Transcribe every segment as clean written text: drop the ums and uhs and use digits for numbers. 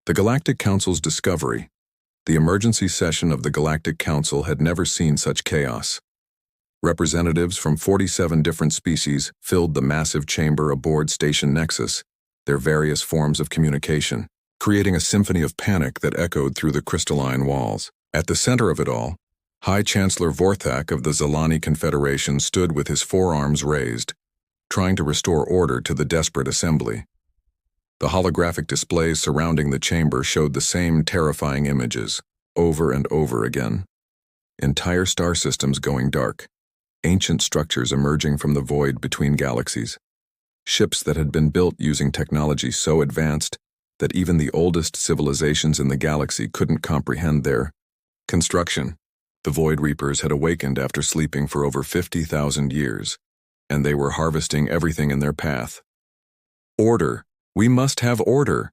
The Galactic Council's discovery. The emergency session of the Galactic Council had never seen such chaos. Representatives from 47 different species filled the massive chamber aboard Station Nexus, their various forms of communication, creating a symphony of panic that echoed through the crystalline walls. At the center of it all, High Chancellor Vorthak of the Zalani Confederation stood with his forearms raised, trying to restore order to the desperate assembly. The holographic displays surrounding the chamber showed the same terrifying images, over and over again. Entire star systems going dark, ancient structures emerging from the void between galaxies, ships that had been built using technology so advanced that even the oldest civilizations in the galaxy couldn't comprehend their construction. The Void Reapers had awakened after sleeping for over 50,000 years, and they were harvesting everything in their path. Order! We must have order!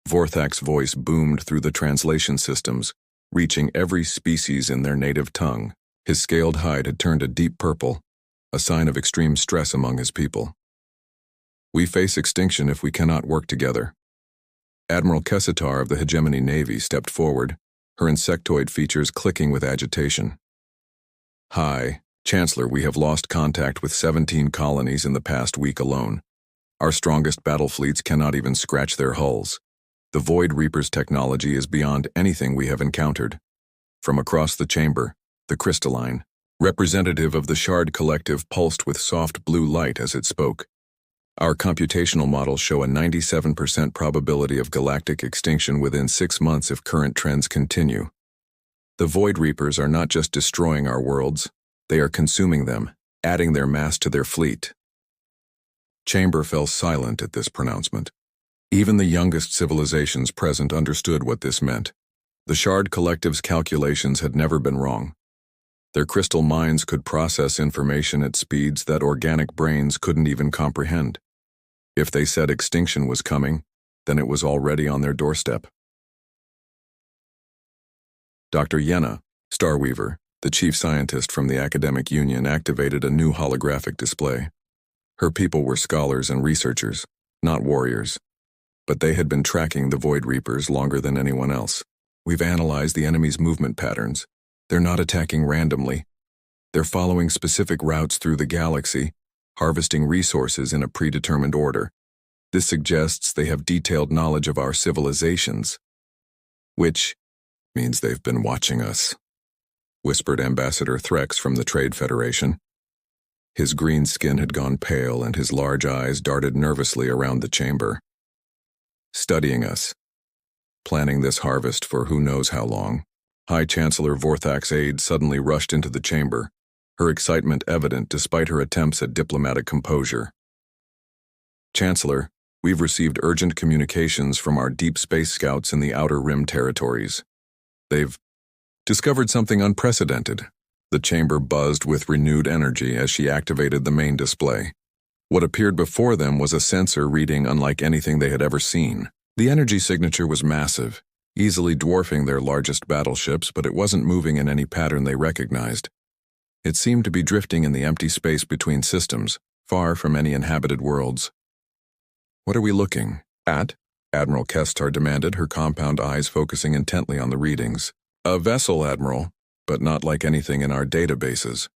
Vorthak's voice boomed through the translation systems, reaching every species in their native tongue. His scaled hide had turned a deep purple, a sign of extreme stress among his people. We face extinction if we cannot work together. Admiral Kessitar of the Hegemony Navy stepped forward, her insectoid features clicking with agitation. Hi, Chancellor, we have lost contact with 17 colonies in the past week alone. Our strongest battle fleets cannot even scratch their hulls. The Void Reaper's technology is beyond anything we have encountered. From across the chamber, the crystalline, representative of the Shard Collective pulsed with soft blue light as it spoke. Our computational models show a 97% probability of galactic extinction within 6 months if current trends continue. The Void Reapers are not just destroying our worlds, they are consuming them, adding their mass to their fleet. Chamber fell silent at this pronouncement. Even the youngest civilizations present understood what this meant. The Shard Collective's calculations had never been wrong. Their crystal minds could process information at speeds that organic brains couldn't even comprehend. If they said extinction was coming, then it was already on their doorstep. Dr. Yenna, Starweaver, the chief scientist from the Academic Union, activated a new holographic display. Her people were scholars and researchers, not warriors. But they had been tracking the Void Reapers longer than anyone else. We've analyzed the enemy's movement patterns. They're not attacking randomly. They're following specific routes through the galaxy, harvesting resources in a predetermined order. This suggests they have detailed knowledge of our civilizations, which means they've been watching us, whispered Ambassador Threx from the Trade Federation. His green skin had gone pale and his large eyes darted nervously around the chamber. Studying us, planning this harvest for who knows how long. High Chancellor Vorthak's aide suddenly rushed into the chamber, her excitement evident despite her attempts at diplomatic composure. Chancellor, we've received urgent communications from our deep space scouts in the Outer Rim territories. They've discovered something unprecedented. The chamber buzzed with renewed energy as she activated the main display. What appeared before them was a sensor reading unlike anything they had ever seen. The energy signature was massive, easily dwarfing their largest battleships, but it wasn't moving in any pattern they recognized. It seemed to be drifting in the empty space between systems, far from any inhabited worlds. What are we looking at? Admiral Kestar demanded, her compound eyes focusing intently on the readings. A vessel, Admiral, but not like anything in our databases.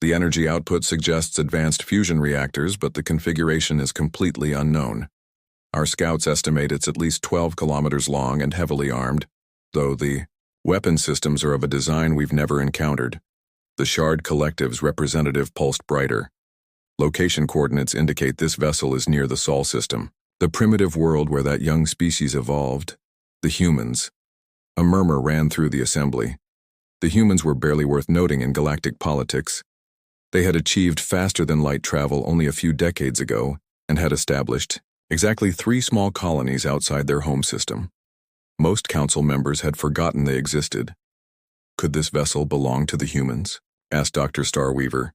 The energy output suggests advanced fusion reactors, but the configuration is completely unknown. Our scouts estimate it's at least 12 kilometers long and heavily armed, though the weapon systems are of a design we've never encountered. The Shard Collective's representative pulsed brighter. Location coordinates indicate this vessel is near the Sol system, the primitive world where that young species evolved, the humans. A murmur ran through the assembly. The humans were barely worth noting in galactic politics. They had achieved faster-than-light travel only a few decades ago and had established exactly 3 small colonies outside their home system. Most council members had forgotten they existed. Could this vessel belong to the humans? Asked Dr. Starweaver,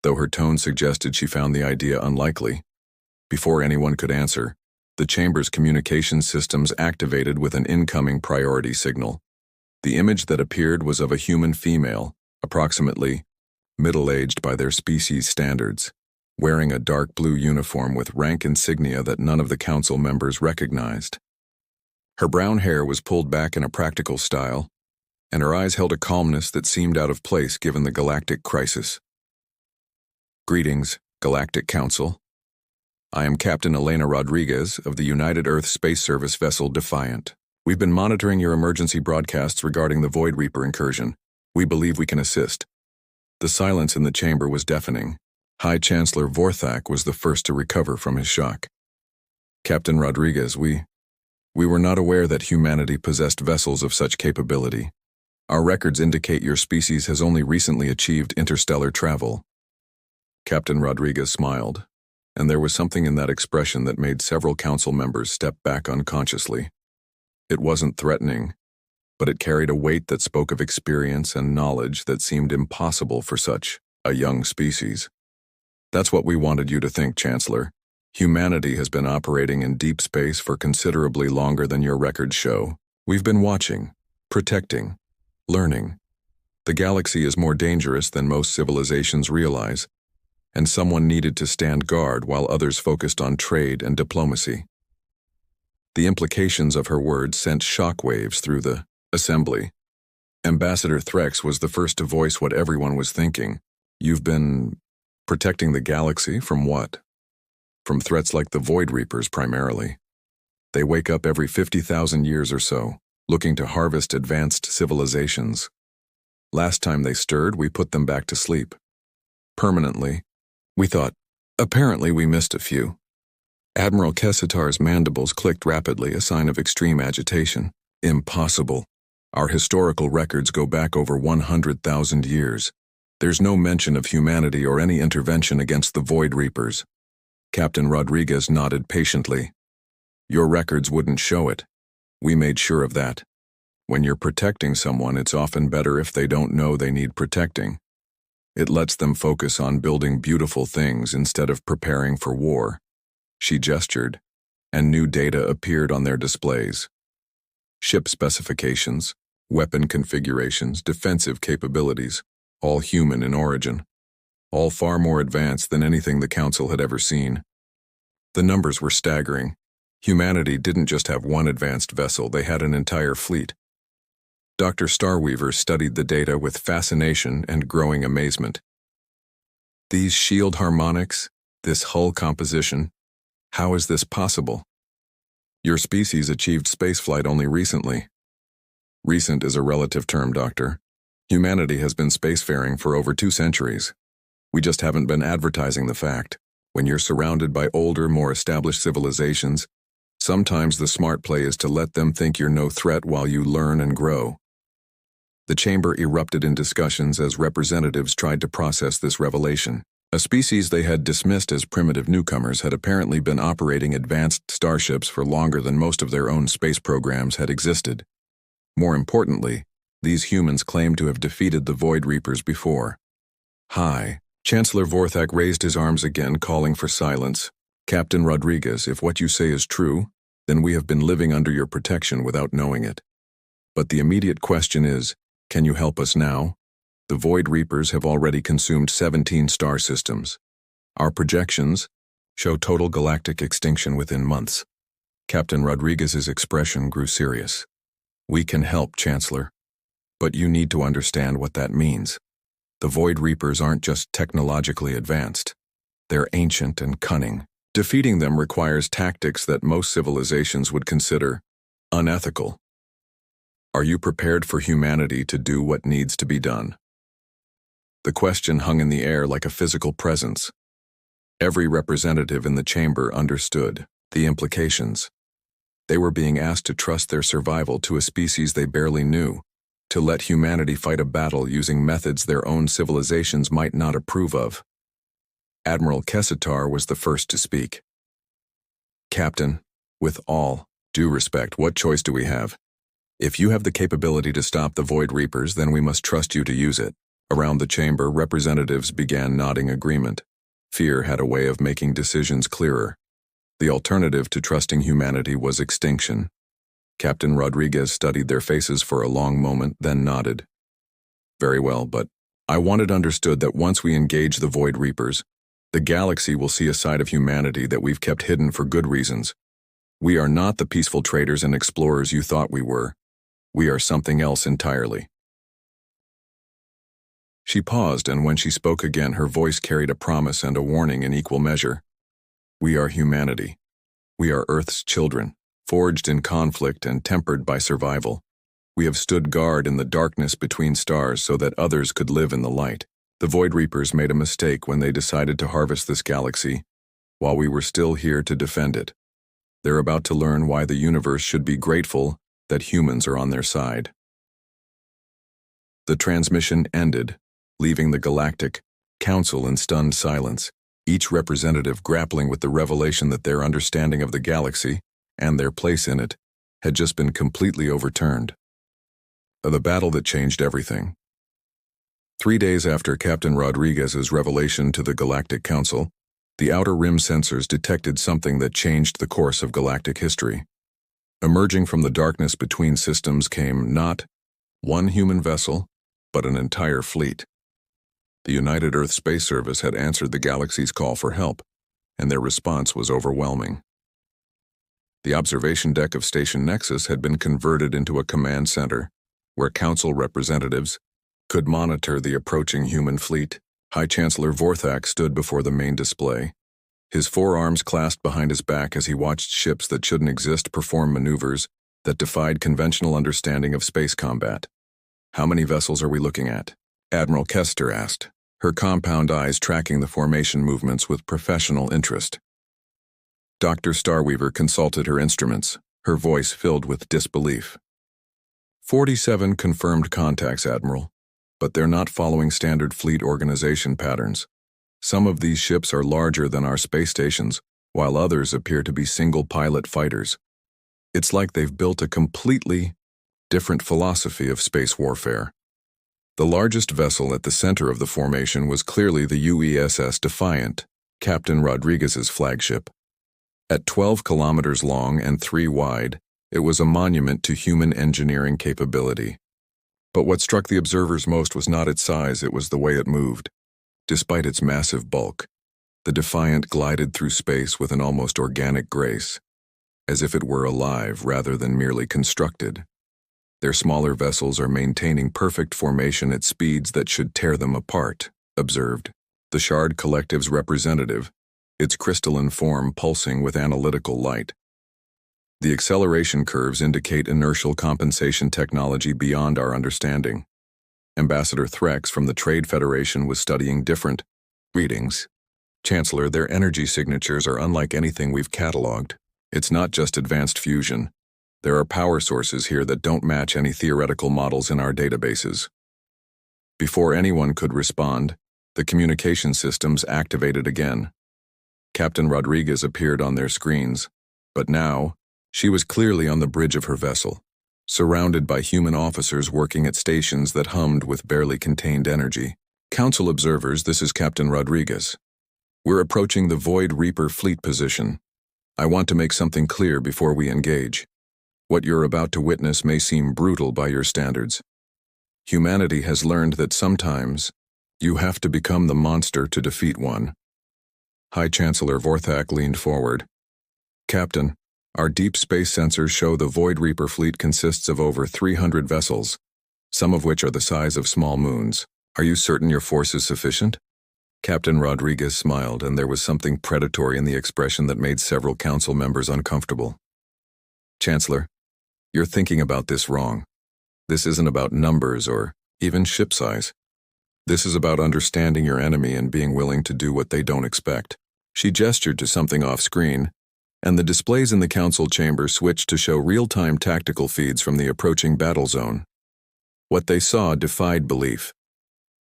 though her tone suggested she found the idea unlikely. Before anyone could answer, the chamber's communication systems activated with an incoming priority signal. The image that appeared was of a human female, approximately middle-aged by their species standards, wearing a dark blue uniform with rank insignia that none of the council members recognized. Her brown hair was pulled back in a practical style, and her eyes held a calmness that seemed out of place given the galactic crisis. Greetings, Galactic Council. I am Captain Elena Rodriguez of the United Earth Space Service vessel Defiant. We've been monitoring your emergency broadcasts regarding the Void Reaper incursion. We believe we can assist. The silence in the chamber was deafening. High Chancellor Vorthak was the first to recover from his shock. Captain Rodriguez, we were not aware that humanity possessed vessels of such capability. Our records indicate your species has only recently achieved interstellar travel. Captain Rodriguez smiled, and there was something in that expression that made several council members step back unconsciously. It wasn't threatening, but it carried a weight that spoke of experience and knowledge that seemed impossible for such a young species. That's what we wanted you to think, Chancellor. Humanity has been operating in deep space for considerably longer than your records show. We've been watching, protecting, learning. The galaxy is more dangerous than most civilizations realize, and someone needed to stand guard while others focused on trade and diplomacy. The implications of her words sent shockwaves through the assembly. Ambassador Threx was the first to voice what everyone was thinking. You've been protecting the galaxy from what? From threats like the Void Reapers primarily. They wake up every 50,000 years or so, looking to harvest advanced civilizations. Last time they stirred, we put them back to sleep. Permanently. We thought, apparently we missed a few. Admiral Kessitar's mandibles clicked rapidly, a sign of extreme agitation. Impossible. Our historical records go back over 100,000 years. There's no mention of humanity or any intervention against the Void Reapers. Captain Rodriguez nodded patiently. Your records wouldn't show it. We made sure of that. When you're protecting someone, it's often better if they don't know they need protecting. It lets them focus on building beautiful things instead of preparing for war. She gestured, and new data appeared on their displays. Ship specifications, weapon configurations, defensive capabilities, all human in origin. All far more advanced than anything the Council had ever seen. The numbers were staggering. Humanity didn't just have one advanced vessel, they had an entire fleet. Dr. Starweaver studied the data with fascination and growing amazement. These shield harmonics, this hull composition, how is this possible? Your species achieved spaceflight only recently. Recent is a relative term, Doctor. Humanity has been spacefaring for over 2 centuries. We just haven't been advertising the fact. When you're surrounded by older, more established civilizations, sometimes the smart play is to let them think you're no threat while you learn and grow. The chamber erupted in discussions as representatives tried to process this revelation. A species they had dismissed as primitive newcomers had apparently been operating advanced starships for longer than most of their own space programs had existed. More importantly, these humans claimed to have defeated the Void Reapers before. Hi. Chancellor Vorthak raised his arms again, calling for silence. Captain Rodriguez, if what you say is true, then we have been living under your protection without knowing it. But the immediate question is, can you help us now? The Void Reapers have already consumed 17 star systems. Our projections show total galactic extinction within months. Captain Rodriguez's expression grew serious. We can help, Chancellor. But you need to understand what that means. The Void Reapers aren't just technologically advanced. They're ancient and cunning. Defeating them requires tactics that most civilizations would consider unethical. Are you prepared for humanity to do what needs to be done? The question hung in the air like a physical presence. Every representative in the chamber understood the implications. They were being asked to trust their survival to a species they barely knew, to let humanity fight a battle using methods their own civilizations might not approve of. Admiral Kessitar was the first to speak. Captain, with all due respect, what choice do we have? If you have the capability to stop the Void Reapers, then we must trust you to use it. Around the chamber, representatives began nodding agreement. Fear had a way of making decisions clearer. The alternative to trusting humanity was extinction. Captain Rodriguez studied their faces for a long moment, then nodded. Very well, but I want it understood that once we engage the Void Reapers, the galaxy will see a side of humanity that we've kept hidden for good reasons. We are not the peaceful traders and explorers you thought we were. We are something else entirely." She paused, and when she spoke again, her voice carried a promise and a warning in equal measure. "We are humanity. We are Earth's children, forged in conflict and tempered by survival. We have stood guard in the darkness between stars so that others could live in the light. The Void Reapers made a mistake when they decided to harvest this galaxy, while we were still here to defend it. They're about to learn why the universe should be grateful that humans are on their side." The transmission ended, leaving the Galactic Council in stunned silence, each representative grappling with the revelation that their understanding of the galaxy, and their place in it, had just been completely overturned. The battle that changed everything. 3 days after Captain Rodriguez's revelation to the Galactic Council, the Outer Rim sensors detected something that changed the course of galactic history. Emerging from the darkness between systems came not one human vessel, but an entire fleet. The United Earth Space Service had answered the galaxy's call for help, and their response was overwhelming. The observation deck of Station Nexus had been converted into a command center, where Council representatives could monitor the approaching human fleet. High Chancellor Vorthak stood before the main display, his forearms clasped behind his back as he watched ships that shouldn't exist perform maneuvers that defied conventional understanding of space combat. "How many vessels are we looking at?" Admiral Kester asked, her compound eyes tracking the formation movements with professional interest. Dr. Starweaver consulted her instruments, her voice filled with disbelief. 47 confirmed contacts, Admiral, but they're not following standard fleet organization patterns. Some of these ships are larger than our space stations, while others appear to be single-pilot fighters. It's like they've built a completely different philosophy of space warfare. The largest vessel at the center of the formation was clearly the UESS Defiant, Captain Rodriguez's flagship. At 12 kilometers long and 3 wide, it was a monument to human engineering capability. But what struck the observers most was not its size, it was the way it moved. Despite its massive bulk, the Defiant glided through space with an almost organic grace, as if it were alive rather than merely constructed. Their smaller vessels are maintaining perfect formation at speeds that should tear them apart, observed the Shard Collective's representative, its crystalline form pulsing with analytical light. The acceleration curves indicate inertial compensation technology beyond our understanding. Ambassador Threx from the Trade Federation was studying different readings. Chancellor, their energy signatures are unlike anything we've cataloged. It's not just advanced fusion. There are power sources here that don't match any theoretical models in our databases. Before anyone could respond, the communication systems activated again. Captain Rodriguez appeared on their screens, but now, she was clearly on the bridge of her vessel, surrounded by human officers working at stations that hummed with barely contained energy. "Council observers, this is Captain Rodriguez. We're approaching the Void Reaper fleet position. I want to make something clear before we engage. What you're about to witness may seem brutal by your standards. Humanity has learned that sometimes you have to become the monster to defeat one." High Chancellor Vorthak leaned forward. "Captain, our deep space sensors show the Void Reaper fleet consists of over 300 vessels, some of which are the size of small moons. Are you certain your force is sufficient?" Captain Rodriguez smiled, and there was something predatory in the expression that made several council members uncomfortable. "Chancellor, you're thinking about this wrong. This isn't about numbers or even ship size. This is about understanding your enemy and being willing to do what they don't expect." She gestured to something off-screen, and the displays in the council chamber switched to show real-time tactical feeds from the approaching battle zone. What they saw defied belief.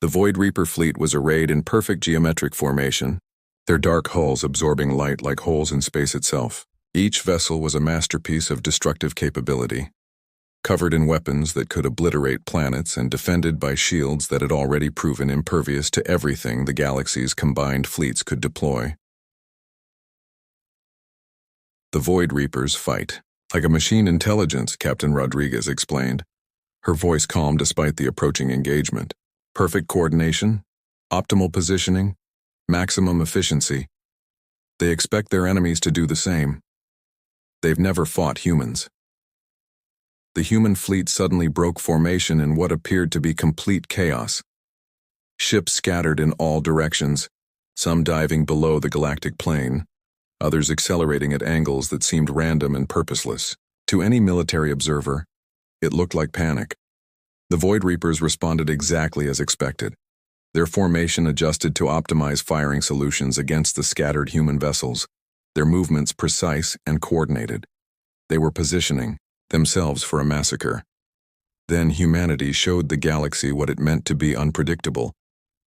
The Void Reaper fleet was arrayed in perfect geometric formation, their dark hulls absorbing light like holes in space itself. Each vessel was a masterpiece of destructive capability, covered in weapons that could obliterate planets and defended by shields that had already proven impervious to everything the galaxy's combined fleets could deploy. The Void Reapers fight like a machine intelligence, Captain Rodriguez explained, her voice calm despite the approaching engagement. Perfect coordination, optimal positioning, maximum efficiency. They expect their enemies to do the same. They've never fought humans. The human fleet suddenly broke formation in what appeared to be complete chaos. Ships scattered in all directions, some diving below the galactic plane, others accelerating at angles that seemed random and purposeless. To any military observer, it looked like panic. The Void Reapers responded exactly as expected. Their formation adjusted to optimize firing solutions against the scattered human vessels, their movements precise and coordinated. They were positioning themselves for a massacre. Then humanity showed the galaxy what it meant to be unpredictable.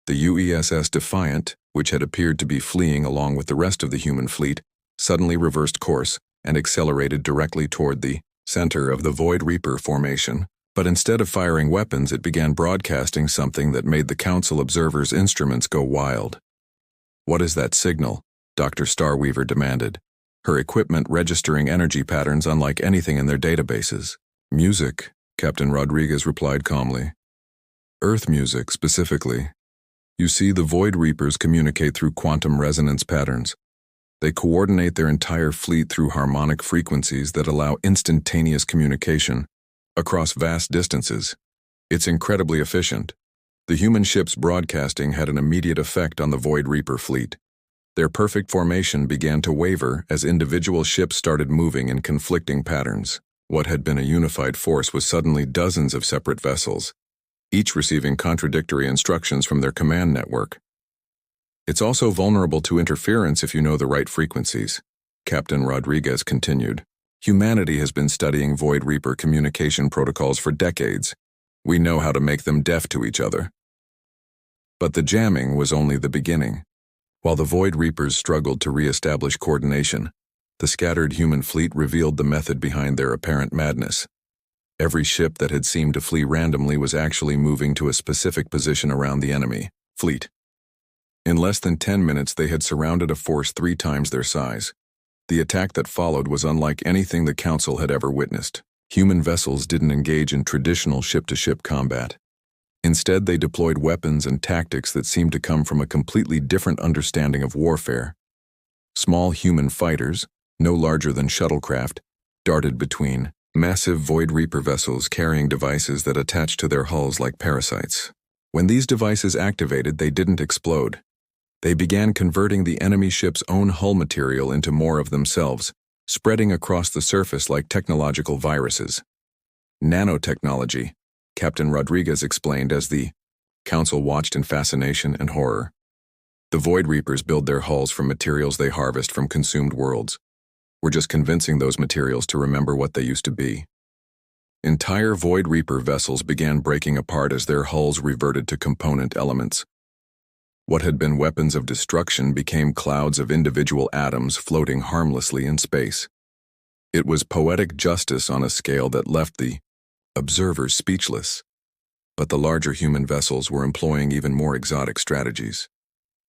The UESS Defiant, which had appeared to be fleeing along with the rest of the human fleet, suddenly reversed course and accelerated directly toward the center of the Void Reaper formation. But instead of firing weapons, it began broadcasting something that made the Council observers' instruments go wild. "What is that signal?" Dr. Starweaver demanded, her equipment registering energy patterns unlike anything in their databases. "Music," Captain Rodriguez replied calmly. "Earth music, specifically. You see, the Void Reapers communicate through quantum resonance patterns. They coordinate their entire fleet through harmonic frequencies that allow instantaneous communication across vast distances. It's incredibly efficient. The human ships broadcasting had an immediate effect on the Void Reaper fleet. Their perfect formation began to waver as individual ships started moving in conflicting patterns. What had been a unified force was suddenly dozens of separate vessels, each receiving contradictory instructions from their command network. "It's also vulnerable to interference if you know the right frequencies," Captain Rodriguez continued. "Humanity has been studying Void Reaper communication protocols for decades. We know how to make them deaf to each other." But the jamming was only the beginning. While the Void Reapers struggled to re-establish coordination, the scattered human fleet revealed the method behind their apparent madness. Every ship that had seemed to flee randomly was actually moving to a specific position around the enemy fleet. In less than 10 minutes, they had surrounded a force 3 times their size. The attack that followed was unlike anything the Council had ever witnessed. Human vessels didn't engage in traditional ship-to-ship combat. Instead, they deployed weapons and tactics that seemed to come from a completely different understanding of warfare. Small human fighters, no larger than shuttlecraft, darted between massive Void Reaper vessels carrying devices that attached to their hulls like parasites. When these devices activated, they didn't explode. They began converting the enemy ship's own hull material into more of themselves, spreading across the surface like technological viruses. "Nanotechnology," Captain Rodriguez explained as the Council watched in fascination and horror. "The Void Reapers build their hulls from materials they harvest from consumed worlds. We're just convincing those materials to remember what they used to be." Entire Void Reaper vessels began breaking apart as their hulls reverted to component elements. What had been weapons of destruction became clouds of individual atoms floating harmlessly in space. It was poetic justice on a scale that left the observers speechless. But the larger human vessels were employing even more exotic strategies.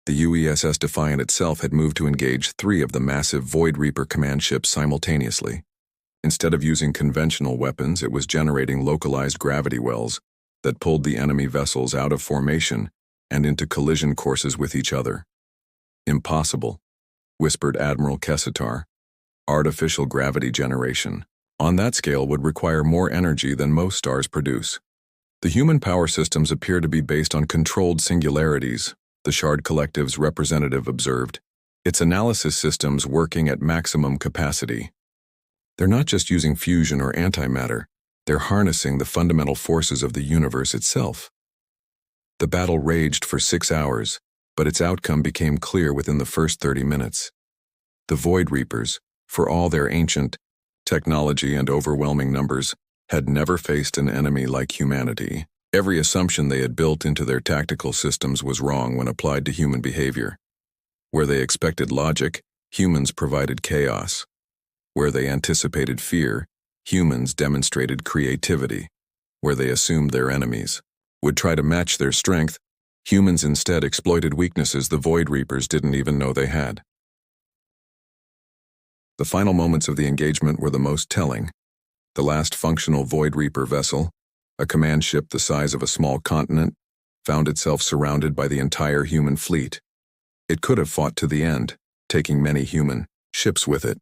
The UESS Defiant itself had moved to engage 3 of the massive Void Reaper command ships simultaneously. Instead of using conventional weapons, it was generating localized gravity wells that pulled the enemy vessels out of formation and into collision courses with each other. "Impossible," whispered Admiral Kessitar. "Artificial gravity generation on that scale would require more energy than most stars produce. The human power systems appear to be based on controlled singularities," the Shard Collective's representative observed. "Its analysis systems working at maximum capacity. They're not just using fusion or antimatter, they're harnessing the fundamental forces of the universe itself." The battle raged for 6 hours, but its outcome became clear within the first 30 minutes. The Void Reapers, for all their ancient technology and overwhelming numbers, had never faced an enemy like humanity. Every assumption they had built into their tactical systems was wrong when applied to human behavior. Where they expected logic, humans provided chaos. Where they anticipated fear, humans demonstrated creativity. Where they assumed their enemies would try to match their strength, humans instead exploited weaknesses the Void Reapers didn't even know they had. The final moments of the engagement were the most telling. The last functional Void Reaper vessel, a command ship the size of a small continent, found itself surrounded by the entire human fleet. It could have fought to the end, taking many human ships with it.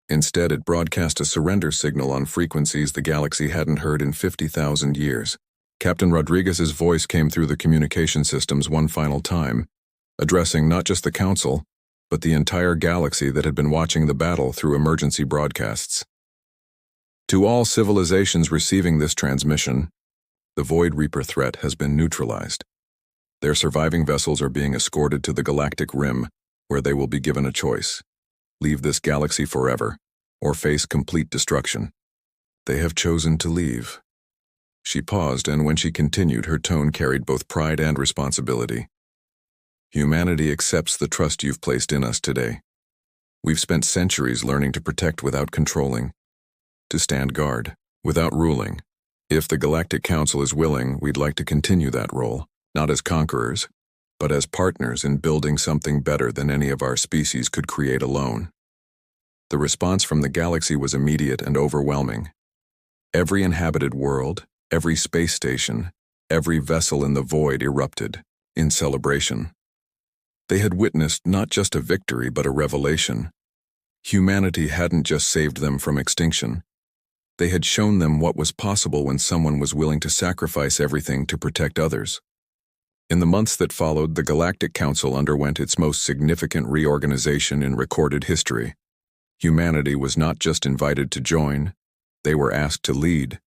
Instead, it broadcast a surrender signal on frequencies the galaxy hadn't heard in 50,000 years. Captain Rodriguez's voice came through the communication systems one final time, addressing not just the Council, but the entire galaxy that had been watching the battle through emergency broadcasts. To all civilizations receiving this transmission, the Void Reaper threat has been neutralized. Their surviving vessels are being escorted to the galactic rim, where they will be given a choice: leave this galaxy forever, or face complete destruction. They have chosen to leave. She paused, and when she continued, her tone carried both pride and responsibility. Humanity accepts the trust you've placed in us today. We've spent centuries learning to protect without controlling, to stand guard without ruling. If the Galactic Council is willing, we'd like to continue that role, not as conquerors, but as partners in building something better than any of our species could create alone. The response from the galaxy was immediate and overwhelming. Every inhabited world, every space station, every vessel in the void erupted in celebration. They had witnessed not just a victory, but a revelation. Humanity hadn't just saved them from extinction. They had shown them what was possible when someone was willing to sacrifice everything to protect others. In the months that followed, the Galactic Council underwent its most significant reorganization in recorded history. Humanity was not just invited to join, they were asked to lead.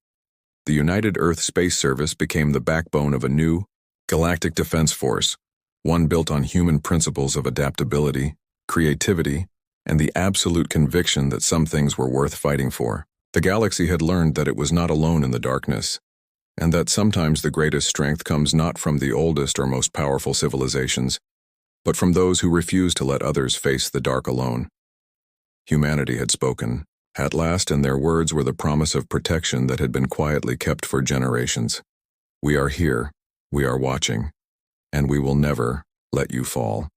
The United Earth Space Service became the backbone of a new, galactic defense force, one built on human principles of adaptability, creativity, and the absolute conviction that some things were worth fighting for. The galaxy had learned that it was not alone in the darkness, and that sometimes the greatest strength comes not from the oldest or most powerful civilizations, but from those who refuse to let others face the dark alone. Humanity had spoken, at last, and their words were the promise of protection that had been quietly kept for generations. We are here, we are watching, and we will never let you fall.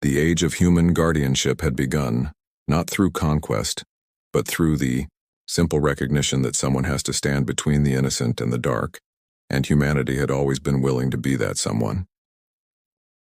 The age of human guardianship had begun, not through conquest, but through the simple recognition that someone has to stand between the innocent and the dark, and humanity had always been willing to be that someone.